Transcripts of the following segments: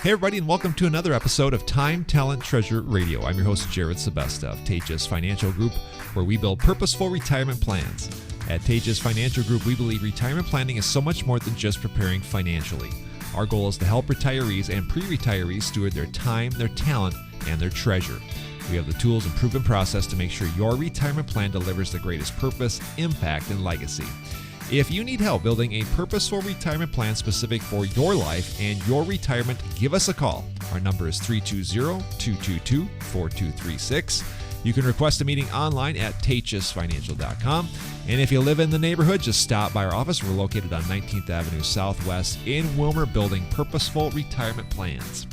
Hey everybody, and welcome to another episode of Time, Talent, Treasure Radio. I'm your host, Jared Sebesta of Tejas Financial Group, where we build purposeful retirement plans. At Tejas Financial Group, we believe retirement planning is so much more than just preparing financially. Our goal is to help retirees and pre-retirees steward their time, their talent, and their treasure. We have the tools and proven process to make sure your retirement plan delivers the greatest purpose, impact, and legacy. If you need help building a purposeful retirement plan specific for your life and your retirement, give us a call. Our number is 320-222-4236. You can request a meeting online at tachusfinancial.com. And if you live in the neighborhood, just stop by our office. We're located on 19th Avenue Southwest in Wilmer, building purposeful retirement plans.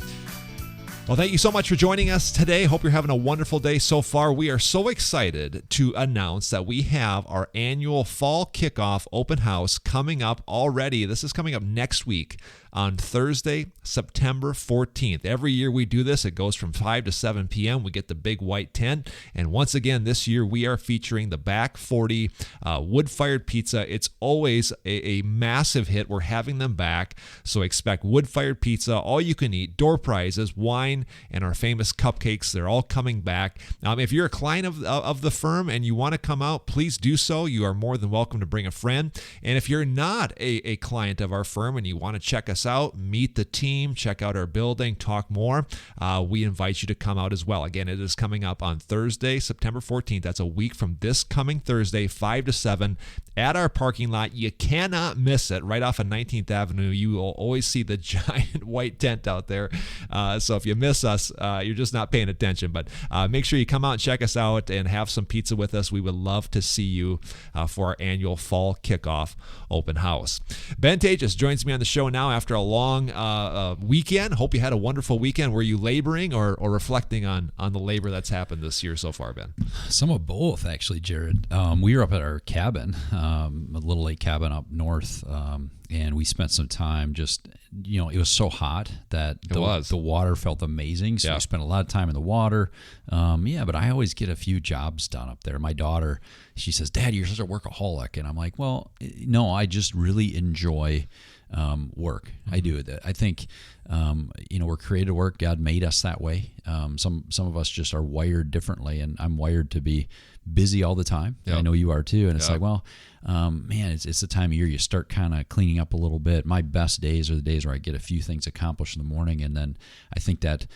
Well, thank you so much for joining us today. Hope you're having a wonderful day so far. We are so excited to announce that we have our annual Fall Kickoff Open House coming up already. This is coming up next week on Thursday, September 14th. Every year we do this. It goes from 5 to 7 p.m. We get the big white tent. And once again, this year we are featuring the Back 40 wood-fired pizza. It's always a massive hit. We're having them back. So expect wood-fired pizza, all you can eat, door prizes, wine, and our famous cupcakes. They're all coming back. If you're a client of the firm and you want to come out, please do so. You are more than welcome to bring a friend. And if you're not a client of our firm and you want to check us out, meet the team, check out our building, talk more, we invite you to come out as well. Again, it is coming up on Thursday, September 14th. That's a week from this coming Thursday, 5 to 7 at our parking lot. You cannot miss it. Right off of 19th Avenue, you will always see the giant white tent out there. So if you miss us, you're just not paying attention. But make sure you come out and check us out and have some pizza with us. We would love to see you for our annual Fall Kickoff Open House. Ben Tejas joins me on the show now after a long weekend. Hope you had a wonderful weekend. Were you laboring or reflecting on the labor that's happened this year so far, Ben? Some of both, actually, Jared. We were up at our cabin, a little lake cabin up north, and we spent some time just, it was so hot that the water felt amazing. So we spent a lot of time in the water. But I always get a few jobs done up there. My daughter, she says, "Dad, you're such a workaholic." And I'm like, well, no, I just really enjoy work. Mm-hmm. I do. I think, we're created to work. God made us that way. Some of us just are wired differently, and I'm wired to be busy all the time. Yep. I know you are too. And it's like, well, it's the time of year you start kind of cleaning up a little bit. My best days are the days where I get a few things accomplished in the morning, and then I think that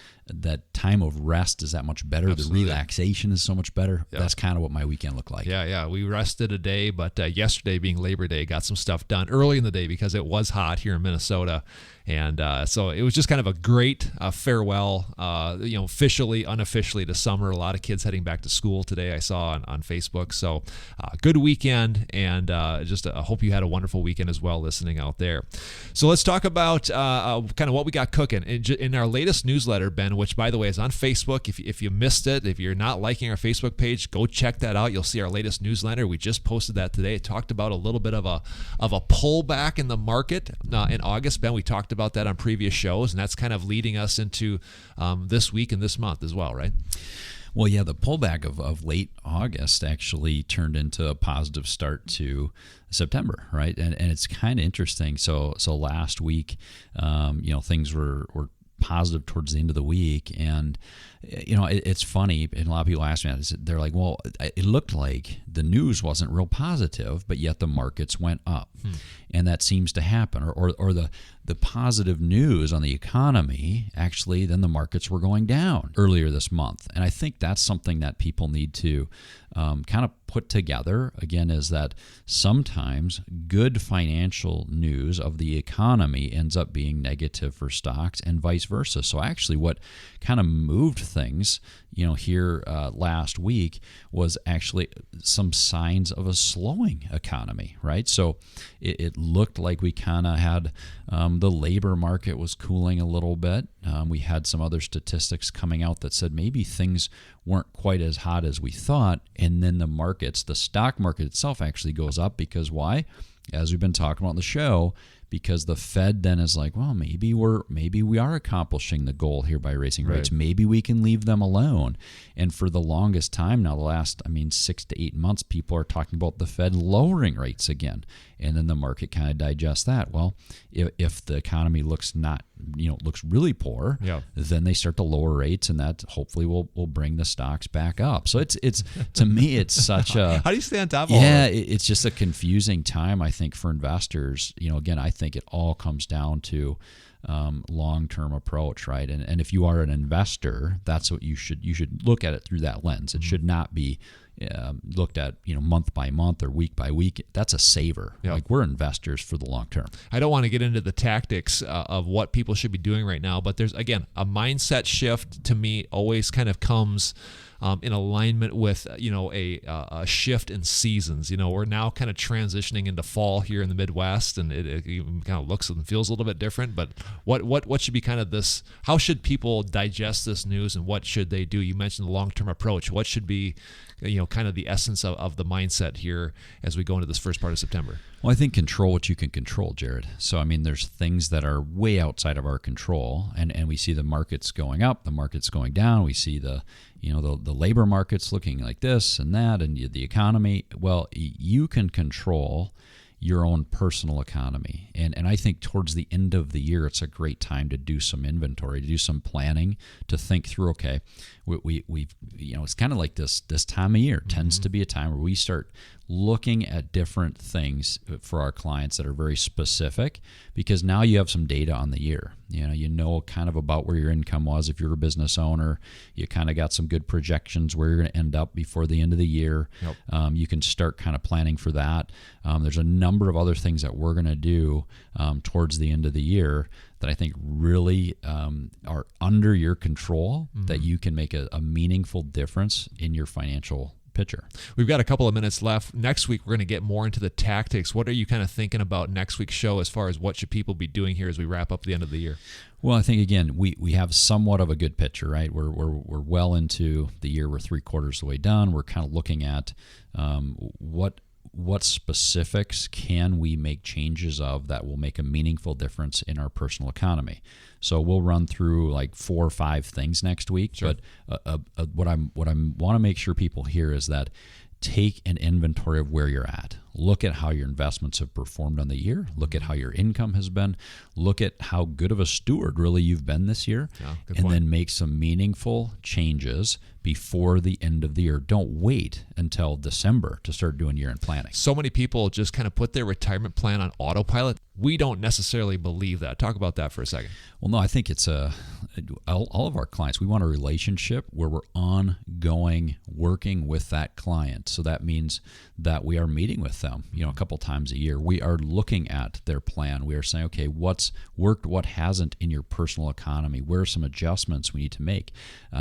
time of rest is that much better. Absolutely. The relaxation is so much better. Yep. That's kind of what my weekend looked like. Yeah. We rested a day, but yesterday being Labor Day, got some stuff done early in the day because it was hot here in Minnesota. And so it was just kind of a great farewell, officially, unofficially to summer. A lot of kids heading back to school today, I saw on Facebook. So good weekend, and just I hope you had a wonderful weekend as well listening out there. So let's talk about kind of what we got cooking. In our latest newsletter, Ben, which, by the way, is on Facebook. If you missed it, if you're not liking our Facebook page, go check that out. You'll see our latest newsletter. We just posted that today. It talked about a little bit of a pullback in the market in August. Ben, we talked about that on previous shows, and that's kind of leading us into this week and this month as well, right? Well, yeah, the pullback of late August actually turned into a positive start to September, right? And it's kind of interesting. So last week, things were positive towards the end of the week, and it's funny, and a lot of people ask me that. They're like, well, it looked like the news wasn't real positive, but yet the markets went up. And that seems to happen, or the positive news on the economy, actually, then the markets were going down earlier this month. And I think that's something that people need to kind of put together, again, is that sometimes good financial news of the economy ends up being negative for stocks and vice versa. So actually what kind of moved things, here last week was actually some signs of a slowing economy, right? So it looked like we kind of had the labor market was cooling a little bit. We had some other statistics coming out that said maybe things weren't quite as hot as we thought. And then the stock market itself actually goes up because why? As we've been talking about on the show, because the Fed then is like, well, maybe we are accomplishing the goal here by raising rates. Right. Maybe we can leave them alone. And for the longest time now, the last 6 to 8 months, people are talking about the Fed lowering rates again. And then the market kind of digests that. Well, if the economy looks not looks really poor, then they start to lower rates, and that hopefully will bring the stocks back up. So it's to me, it's such a how do you stay on top of all that? It's just a confusing time, I think, for investors. Again, I think it all comes down to long-term approach, right? And if you are an investor, that's what you should look at it through that lens. It should not be looked at month by month or week by week. That's a saver. Like, we're investors for the long term. I don't want to get into the tactics of what people should be doing right now, but there's, again, a mindset shift to me always kind of comes in alignment with a shift in seasons. We're now kind of transitioning into fall here in the Midwest, and it kind of looks and feels a little bit different. But what should be kind of this? How should people digest this news, and what should they do? You mentioned the long-term approach. What should be kind of the essence of the mindset here as we go into this first part of September? Well, I think control what you can control, Jared. So, I mean, there's things that are way outside of our control, and we see the markets going up, the markets going down. We see the labor markets looking like this and that, and the economy. Well, you can control your own personal economy. And I think towards the end of the year, it's a great time to do some inventory, to do some planning, to think through, okay, we've it's kind of like this time of year tends to be a time where we start looking at different things for our clients that are very specific, because now you have some data on the year. You know kind of about where your income was. If you're a business owner, you kind of got some good projections where you're going to end up before the end of the year. Yep. You can start kind of planning for that. There's a number of other things that we're going to do towards the end of the year that I think really are under your control, that you can make a meaningful difference in your financial picture. We've got a couple of minutes left. Next week, we're going to get more into the tactics. What are you kind of thinking about next week's show as far as what should people be doing here as we wrap up the end of the year? Well, I think, again, we have somewhat of a good picture, right? We're well into the year. We're 3/4 of the way done. We're kind of looking at what specifics can we make changes of that will make a meaningful difference in our personal economy. So we'll run through like 4 or 5 things next week. Sure. But what I want to make sure people hear is that take an inventory of where you're at. Look at how your investments have performed on the year. Look at how your income has been. Look at how good of a steward really you've been this year. And then make some meaningful changes before the end of the year. Don't wait until December to start doing year-end planning. So many people just kind of put their retirement plan on autopilot. We don't necessarily believe that. Talk about that for a second. Well, no, I think it's all of our clients, we want a relationship where we're ongoing working with that client. So that means that we are meeting with them, a couple times a year. We are looking at their plan. We are saying, okay, what's worked, what hasn't in your personal economy? Where are some adjustments we need to make?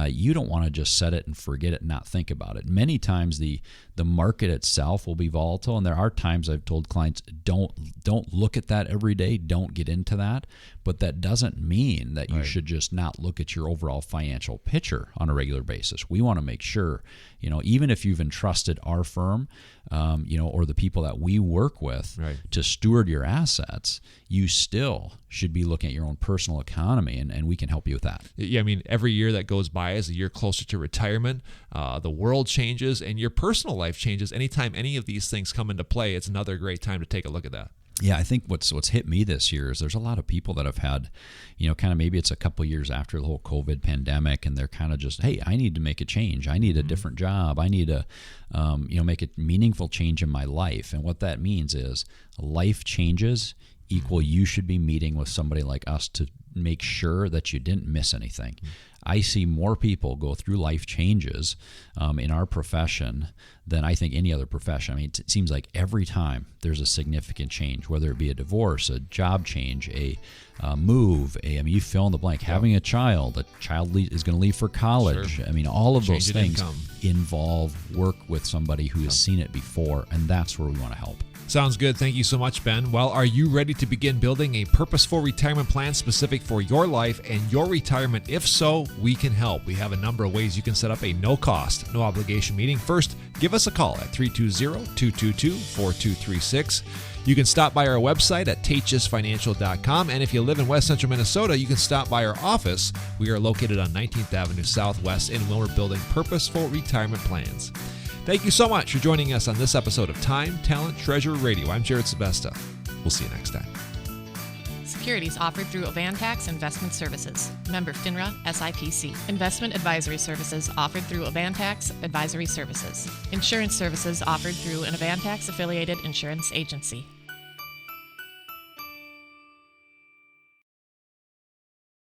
You don't want to just set it and forget it and not think about it. Many times the market itself will be volatile, and there are times I've told clients, don't look at that every day. Don't get into that. But that doesn't mean that you should just not look at your overall financial picture on a regular basis. We want to make sure, even if you've entrusted our firm, or the people that we work with to steward your assets, you still should be looking at your own personal economy, and we can help you with that. Yeah, I mean, every year that goes by is a year closer to retirement. The world changes, and your personal life changes. Anytime any of these things come into play, it's another great time to take a look at that. Yeah, I think what's hit me this year is there's a lot of people that have had, kind of maybe it's a couple years after the whole COVID pandemic, and they're kind of just, hey, I need to make a change. I need a different job. I need to, make a meaningful change in my life. And what that means is life changes equal you should be meeting with somebody like us to make sure that you didn't miss anything. I see more people go through life changes in our profession than I think any other profession. I mean, it seems like every time there's a significant change, whether it be a divorce, a job change, a move, you fill in the blank, having a child is going to leave for college. Sure. I mean, all of those things involve work with somebody who has seen it before, and that's where we want to help. Sounds good. Thank you so much, Ben. Well, are you ready to begin building a purposeful retirement plan specific for your life and your retirement? If so, we can help. We have a number of ways you can set up a no-cost, no-obligation meeting. First, give us a call at 320-222-4236. You can stop by our website at tachesfinancial.com. And if you live in West Central Minnesota, you can stop by our office. We are located on 19th Avenue Southwest, and we're building purposeful retirement plans. Thank you so much for joining us on this episode of Time, Talent, Treasure Radio. I'm Jared Sebesta. We'll see you next time. Securities offered through Avantax Investment Services. Member FINRA SIPC. Investment advisory services offered through Avantax Advisory Services. Insurance services offered through an Avantax affiliated insurance agency.